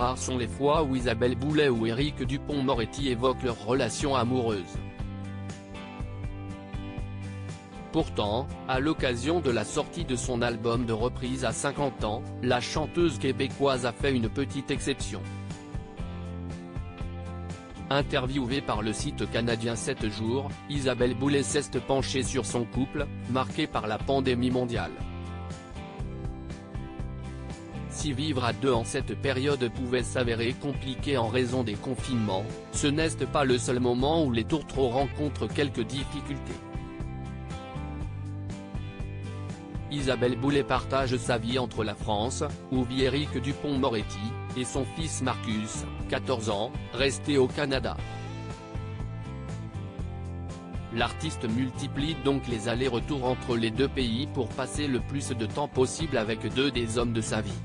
rares sont les fois où Isabelle Boulay ou Éric Dupond-Moretti évoquent leur relation amoureuse. Pourtant, à l'occasion de la sortie de son album de reprise à 50 ans, la chanteuse québécoise a fait une petite exception. Interviewée par le site canadien 7 jours, Isabelle Boulay s'est penchée sur son couple, marqué par la pandémie mondiale. Si vivre à deux en cette période pouvait s'avérer compliqué en raison des confinements, ce n'est pas le seul moment où les tourtereaux rencontrent quelques difficultés. Isabelle Boulay partage sa vie entre la France, où vit Éric Dupond-Moretti, et son fils Marcus, 14 ans, resté au Canada. L'artiste multiplie donc les allers-retours entre les deux pays pour passer le plus de temps possible avec deux des hommes de sa vie.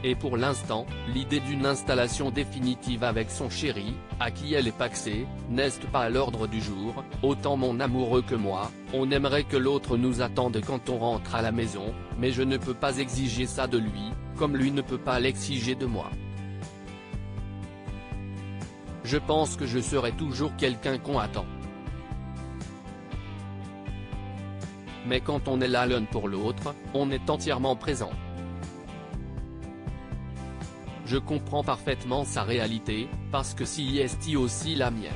Et pour l'instant, l'idée d'une installation définitive avec son chéri, à qui elle est pacsée, n'est pas à l'ordre du jour. Autant mon amoureux que moi, on aimerait que l'autre nous attende quand on rentre à la maison, mais je ne peux pas exiger ça de lui, comme lui ne peut pas l'exiger de moi. Je pense que je serai toujours quelqu'un qu'on attend. Mais quand on est là l'un pour l'autre, on est entièrement présent. Je comprends parfaitement sa réalité, parce que si est aussi la mienne.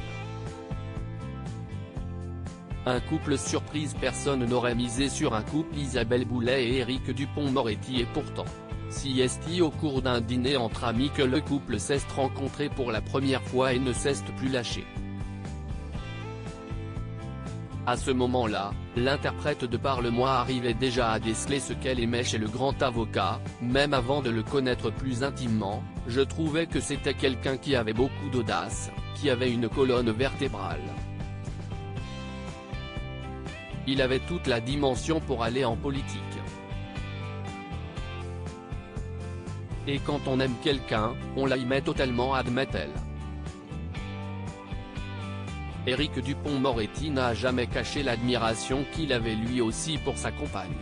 Un couple surprise. Personne n'aurait misé sur un couple Isabelle Boulay et Éric Dupond-Moretti, et pourtant, si est au cours d'un dîner entre amis que le couple s'est rencontré pour la première fois et ne s'est plus lâché. À ce moment-là, l'interprète de Parle-moi arrivait déjà à déceler ce qu'elle aimait chez le grand avocat. Même avant de le connaître plus intimement, je trouvais que c'était quelqu'un qui avait beaucoup d'audace, qui avait une colonne vertébrale. Il avait toute la dimension pour aller en politique. Et quand on aime quelqu'un, on la y met totalement, admet-elle. Éric Dupond-Moretti n'a jamais caché l'admiration qu'il avait lui aussi pour sa compagne.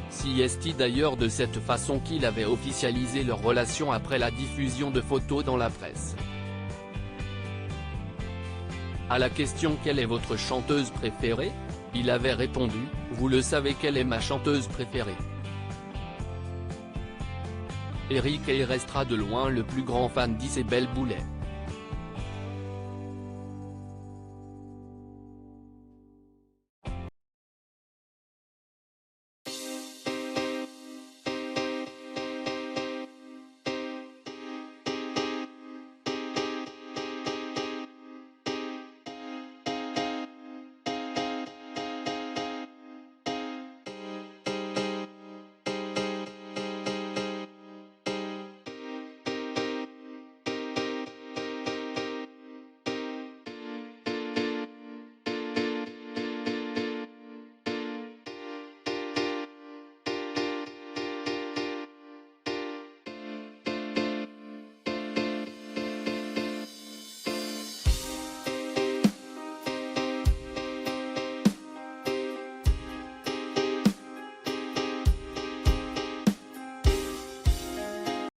Si est d'ailleurs de cette façon qu'il avait officialisé leur relation après la diffusion de photos dans la presse. À la question « Quelle est votre chanteuse préférée ?», il avait répondu « Vous le savez, quelle est ma chanteuse préférée ?» Éric restera de loin le plus grand fan d'Isabelle Boulay.